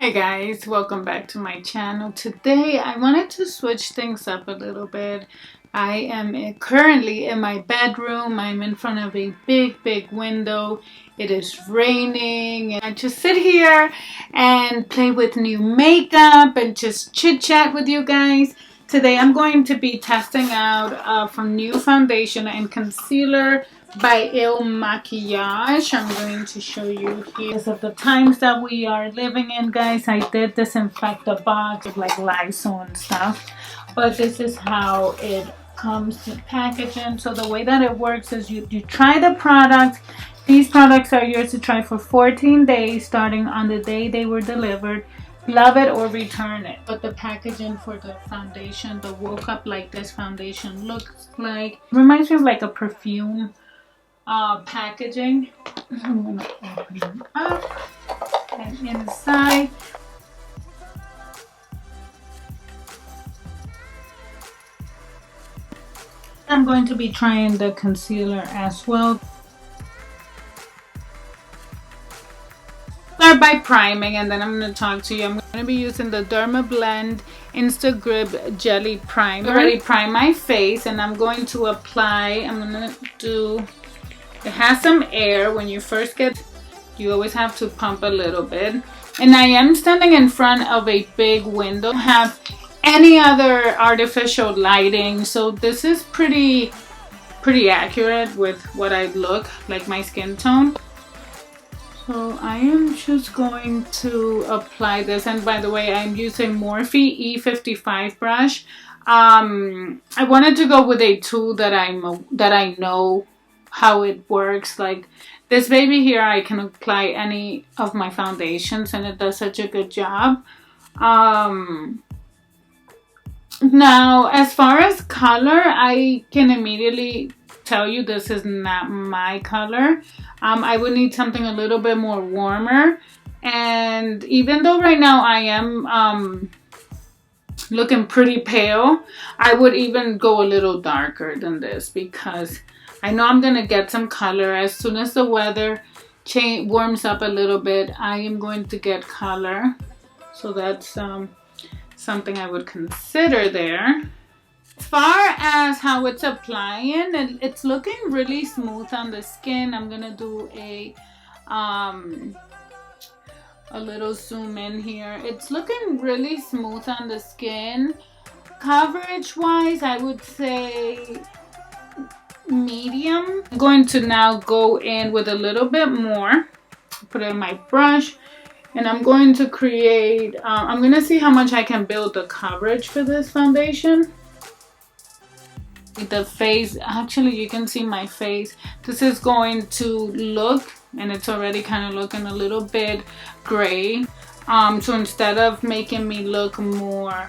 Hey guys, welcome back to my channel. Today I wanted to switch things up a little bit. I am currently in my bedroom. I'm in front of a big window. It is raining and I just sit here and play with new makeup and just chit chat with you guys. Today I'm going to be testing out from new foundation and concealer by Makiage. I'm going to show you here. Because of the times that we are living in, guys, I did disinfect the box with like Lysol and stuff. But this is how it comes to packaging. So the way that it works is you try the product. These products are yours to try for 14 days starting on the day they were delivered. Love it or return it. But the packaging for the foundation, the Woke Up Like This foundation looks like, reminds me of like a perfume packaging. I'm gonna open them up, and inside I'm going to be trying the concealer as well. Start by priming and then I'm going to talk to you. I'm going to be using the Derma Blend Insta Grip Jelly Primer. I already primed my face and I'm going to apply, it has some air when you first get, you always have to pump a little bit. And I am standing in front of a big window. I don't have any other artificial lighting, so this is pretty accurate with what I look like, my skin tone. So I am just going to apply this, and by the way, I'm using Morphe E55 brush. I wanted to go with a tool that I know how it works. Like this baby here, I can apply any of my foundations and it does such a good job. Now as far as color, I can immediately tell you this is not my color. I would need something a little bit more warmer, and even though right now I am looking pretty pale, I would even go a little darker than this because I know I'm gonna get some color. As soon as the weather warms up a little bit, I am going to get color. So that's something I would consider there. As far as how it's applying, it's looking really smooth on the skin. I'm gonna do a little zoom in here. It's looking really smooth on the skin. Coverage wise, I would say medium. I'm going to now go in with a little bit more, put it in my brush, and I'm going to create, I'm going to see how much I can build the coverage for this foundation. The face, actually you can see my face. This is going to look, and it's already kind of looking a little bit gray. So instead of making me look more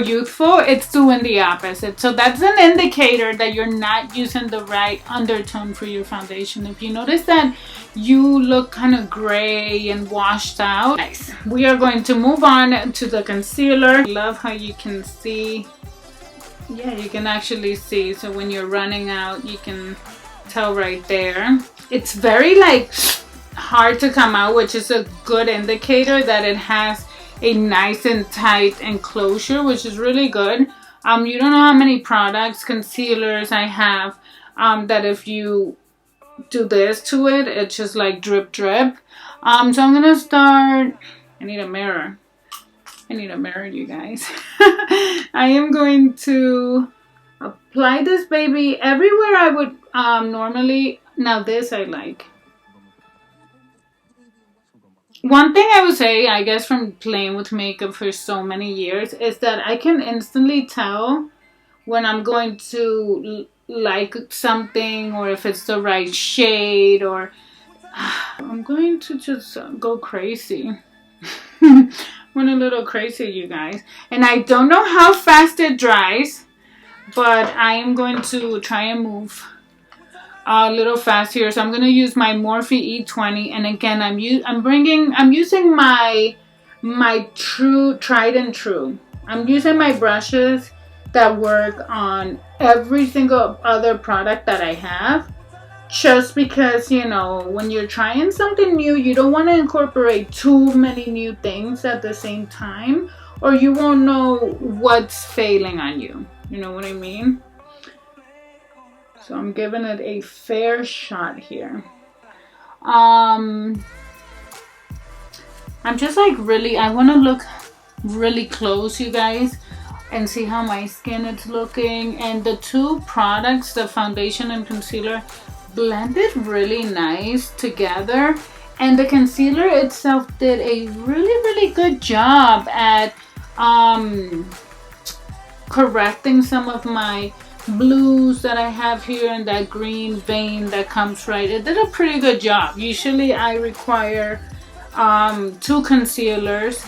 youthful, it's doing the opposite. So that's an indicator that you're not using the right undertone for your foundation. If you notice that you look kind of gray and washed out, nice. We are going to move on to the concealer. I love how you can see. Yeah, you can actually see. So when you're running out, you can tell right there. It's very like hard to come out, which is a good indicator that it has a nice and tight enclosure, which is really good. You don't know how many products, concealers I have that if you do this to it, it's just like drip. So I'm gonna start. I need a mirror, you guys. I am going to apply this baby everywhere I would normally. Now this I like. One thing I would say, I guess from playing with makeup for so many years, is that I can instantly tell when I'm going to like something, or if it's the right shade, or I'm going to just go crazy. Went a little crazy, you guys. And I don't know how fast it dries, but I am going to try and move a little fast here. So I'm going to use my Morphe E20, and again I'm using my tried and true. I'm using my brushes that work on every single other product that I have. just because, you know, when you're trying something new, you don't want to incorporate too many new things at the same time, or you won't know what's failing on you. You know what I mean? So I'm giving it a fair shot here. I'm just like really, I want to look really close, you guys, and see how my skin is looking. And the two products, the foundation and concealer, blended really nice together, and the concealer itself did a really good job at correcting some of my blues that I have here and that green vein that comes right. It did a pretty good job. Usually I require 2 concealers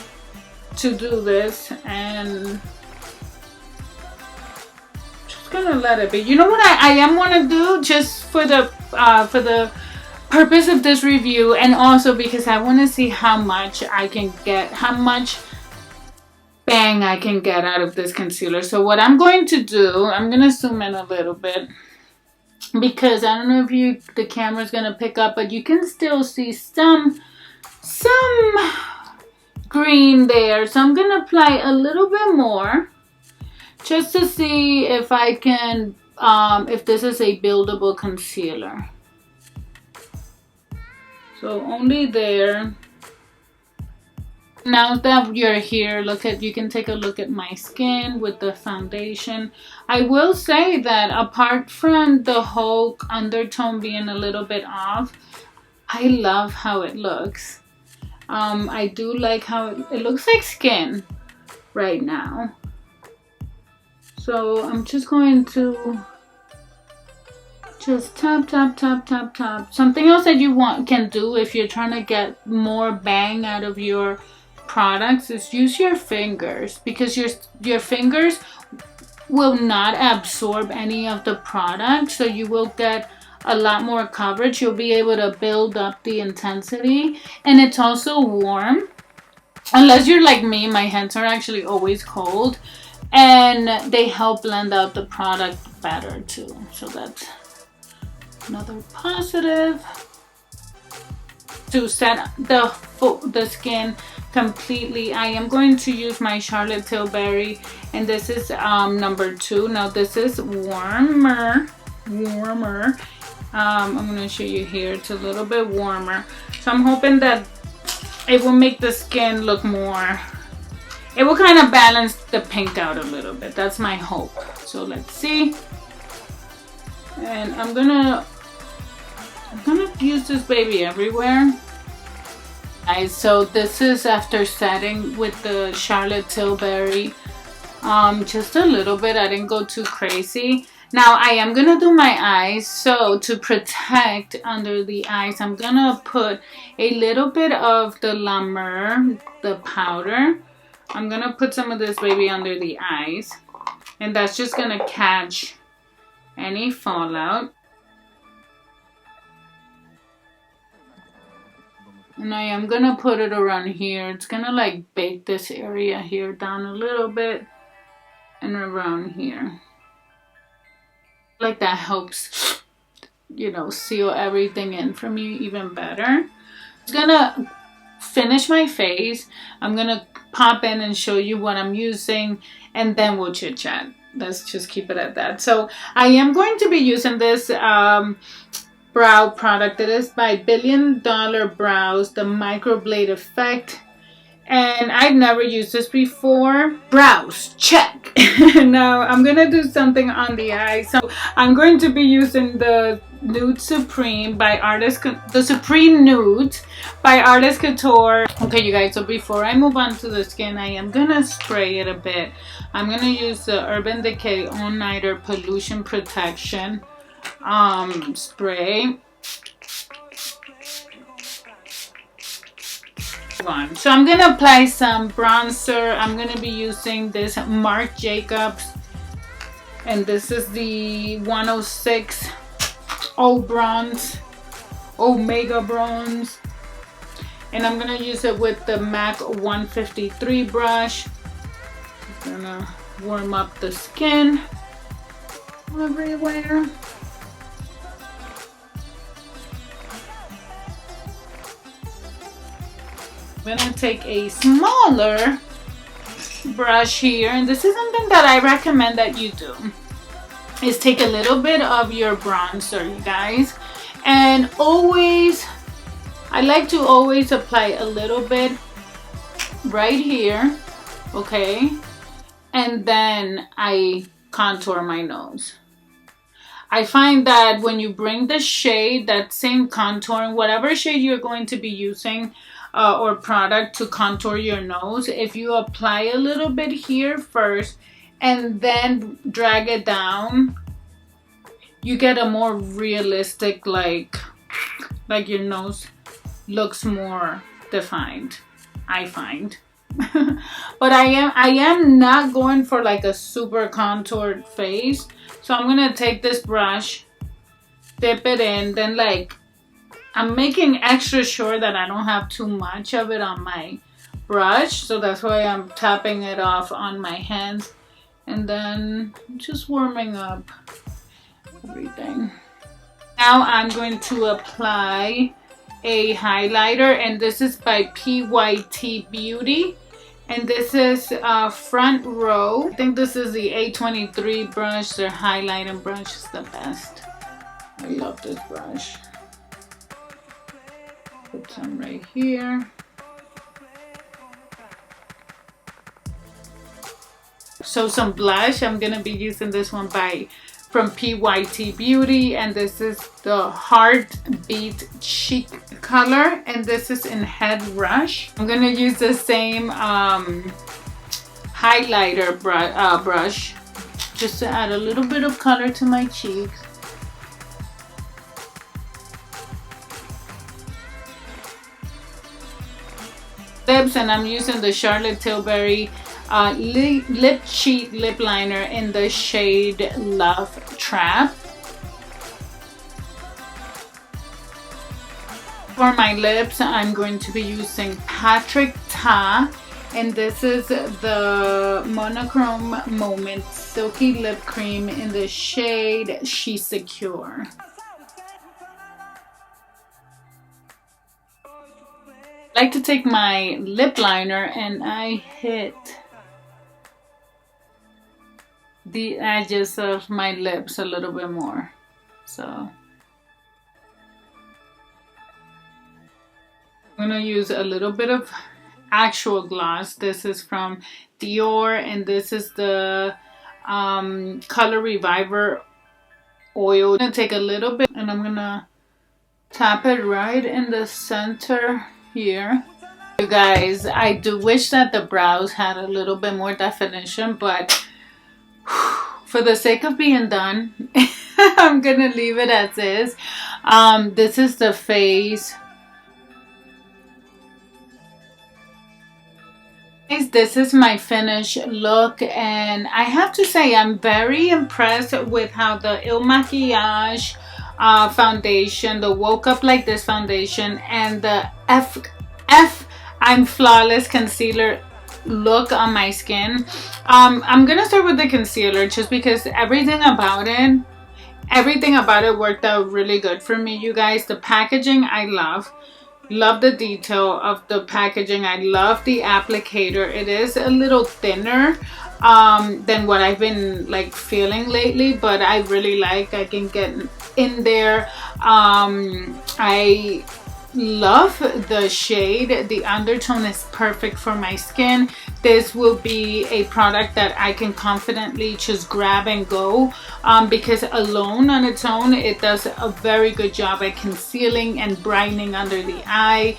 to do this, and just gonna let it be. You know what I am gonna do, just for the purpose of this review, and also because I want to see how much I can get, how much bang I can get out of this concealer. So what I'm going to do, I'm gonna zoom in a little bit, because I don't know if the camera's gonna pick up, but you can still see some green there. So I'm gonna apply a little bit more, just to see if I can, if this is a buildable concealer. So only there. Now that you're here, you can take a look at my skin with the foundation. I will say that apart from the whole undertone being a little bit off, I love how it looks. I do like how it looks like skin right now. So I'm just going to just tap. Something else that you can do if you're trying to get more bang out of your products is use your fingers, because your fingers will not absorb any of the product, so you will get a lot more coverage. You'll be able to build up the intensity, and it's also warm. Unless you're like me, my hands are actually always cold, and they help blend out the product better too. So that's another positive. To set the skin completely, I am going to use my Charlotte Tilbury, and this is number 2. Now this is warmer. I'm going to show you here. It's a little bit warmer, so I'm hoping that it will make the skin look more, it will kind of balance the pink out a little bit. That's my hope. So let's see. And I'm gonna use this baby everywhere. Guys, so this is after setting with the Charlotte Tilbury. Just a little bit. I didn't go too crazy. Now I am gonna do my eyes. So to protect under the eyes, I'm gonna put a little bit of the La Mer, the powder. I'm gonna put some of this baby under the eyes, and that's just gonna catch any fallout. And I am gonna put it around here. It's gonna like bake this area here down a little bit, and around here. Like that helps, you know, seal everything in from you even better. It's gonna finish my face. I'm gonna pop in and show you what I'm using, and then we'll chit chat. Let's just keep it at that. So I am going to be using this brow product. It is by Billion Dollar Brows, the Microblade Effect, and I've never used this before. Brows, check. Now I'm gonna do something on the eyes. So I'm going to be using the Nude Supreme by the Supreme Nude by Artist Couture. Okay, you guys, so before I move on to the skin, I am gonna spray it a bit. I'm gonna use the Urban Decay All Nighter Pollution Protection spray. So I'm gonna apply some bronzer. I'm gonna be using this Marc Jacobs, and this is the 106 Omega Bronze, and I'm gonna use it with the MAC 153 brush. I'm gonna warm up the skin everywhere. I'm gonna take a smaller brush here, and this is something that I recommend that you do, is take a little bit of your bronzer, you guys, and always, I like to always apply a little bit right here, okay, and then I contour my nose. I find that when you bring the shade, that same contouring, whatever shade you're going to be using or product to contour your nose, if you apply a little bit here first and then drag it down, you get a more realistic, like your nose looks more defined, I find. But I am not going for like a super contoured face. So I'm gonna take this brush, dip it in, then like I'm making extra sure that I don't have too much of it on my brush. So that's why I'm tapping it off on my hands, and then just warming up everything. Now I'm going to apply a highlighter, and this is by PYT Beauty, and this is Front Row. I think this is the A23 brush. Their highlighting brush is the best. I love this brush. Put some right here. So some blush, I'm gonna be using this one from PYT Beauty, and this is the Heartbeat Cheek color, and this is in Head Rush. I'm gonna use the same highlighter brush just to add a little bit of color to my cheeks. Lips, and I'm using the Charlotte Tilbury lip cheat lip liner in the shade Love Trap. For my lips, I'm going to be using Patrick Ta, and this is the Monochrome Moment Silky Lip Cream in the shade She's Secure. I like to take my lip liner and I hit the edges of my lips a little bit more. So I'm going to use a little bit of actual gloss. This is from Dior, and this is the Color Reviver oil. I'm going to take a little bit and I'm going to tap it right in the center here. You guys, I do wish that the brows had a little bit more definition, but for the sake of being done, I'm gonna leave it as is. This is the face. This is my finished look, and I have to say I'm very impressed with how the Makiage foundation, the Woke Up Like This foundation, and the I'm Flawless concealer look on my skin. I'm gonna start with the concealer just because everything about it worked out really good for me, you guys. The packaging I love the detail of the packaging. I love the applicator. It is a little thinner than what I've been like feeling lately, but I really like, I can get in there. I love the shade. The undertone is perfect for my skin. This will be a product that I can confidently just grab and go because alone on its own it does a very good job at concealing and brightening under the eye.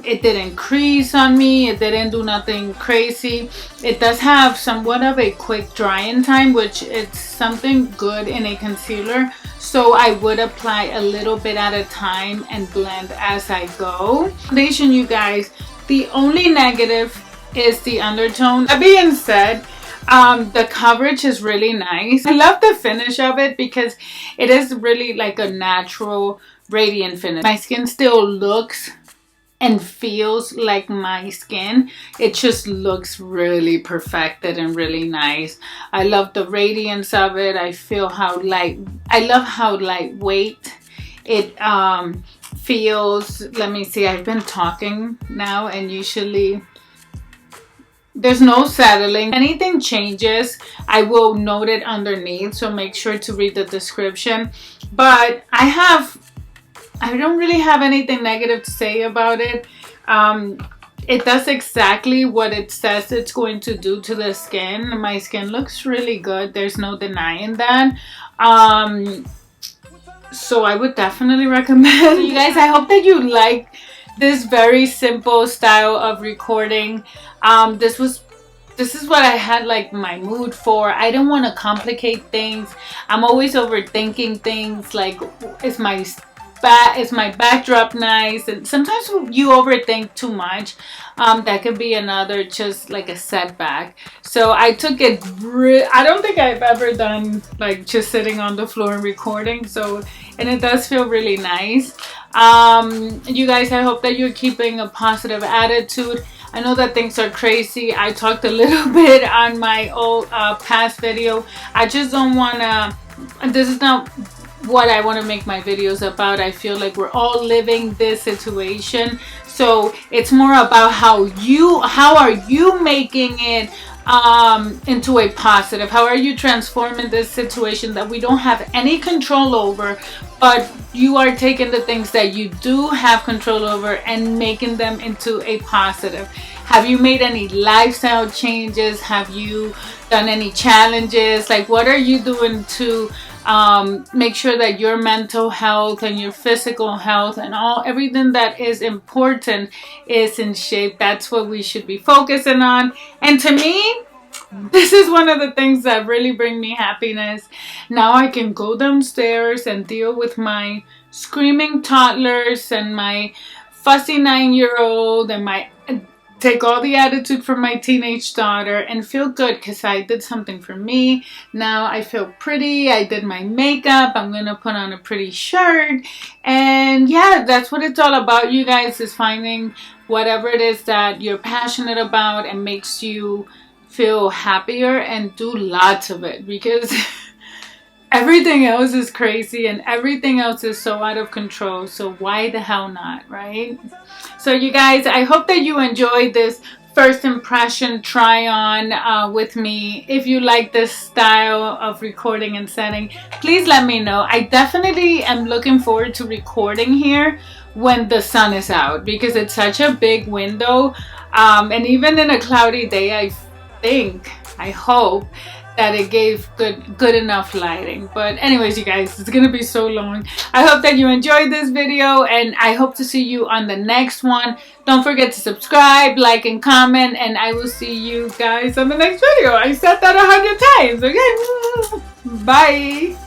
It didn't crease on me, it didn't do nothing crazy. It does have somewhat of a quick drying time, which is something good in a concealer. So I would apply a little bit at a time and blend as I go. Foundation, you guys, the only negative is the undertone. That being said, the coverage is really nice. I love the finish of it because it is really like a natural radiant finish. My skin still looks and feels like my skin. It just looks really perfected and really nice. I love the radiance of it. I love how lightweight it feels, let me see, I've been talking now and usually there's no settling. Anything changes, I will note it underneath, so make sure to read the description. But I don't really have anything negative to say about it. It does exactly what it says it's going to do to the skin. My skin looks really good. There's no denying that. So I would definitely recommend. You guys, I hope that you like this very simple style of recording. This is what I had like my mood for. I don't want to complicate things. I'm always overthinking things, like is my backdrop nice? And sometimes you overthink too much. That could be another, just like a setback. So I took it I don't think I've ever done like just sitting on the floor and recording, so, and it does feel really nice. You guys, I hope that you're keeping a positive attitude. I know that things are crazy. I talked a little bit on my old past video. I just don't want to, this is not what I want to make my videos about. I feel like we're all living this situation, so it's more about how are you making it into a positive. How are you transforming this situation that we don't have any control over, but you are taking the things that you do have control over and making them into a positive. Have you made any lifestyle changes? Have you done any challenges? Like, what are you doing to make sure that your mental health and your physical health and everything that is important is in shape? That's what we should be focusing on. And to me, this is one of the things that really bring me happiness. Now I can go downstairs and deal with my screaming toddlers and my fussy 9-year-old and take all the attitude from my teenage daughter and feel good because I did something for me. Now I feel pretty. I did my makeup. I'm going to put on a pretty shirt. And yeah, that's what it's all about, you guys, is finding whatever it is that you're passionate about and makes you feel happier, and do lots of it, because everything else is crazy and everything else is so out of control. So why the hell not, right? So you guys, I hope that you enjoyed this first impression try on with me. If you like this style of recording and setting, please let me know. I definitely am looking forward to recording here when the sun is out, because it's such a big window, and even in a cloudy day, I hope that it gave good enough lighting. But anyways, you guys, it's gonna be so long. I hope that you enjoyed this video, and I hope to see you on the next one. Don't forget to subscribe, like, and comment, and I will see you guys on the next video. I said that 100 times, okay? Bye.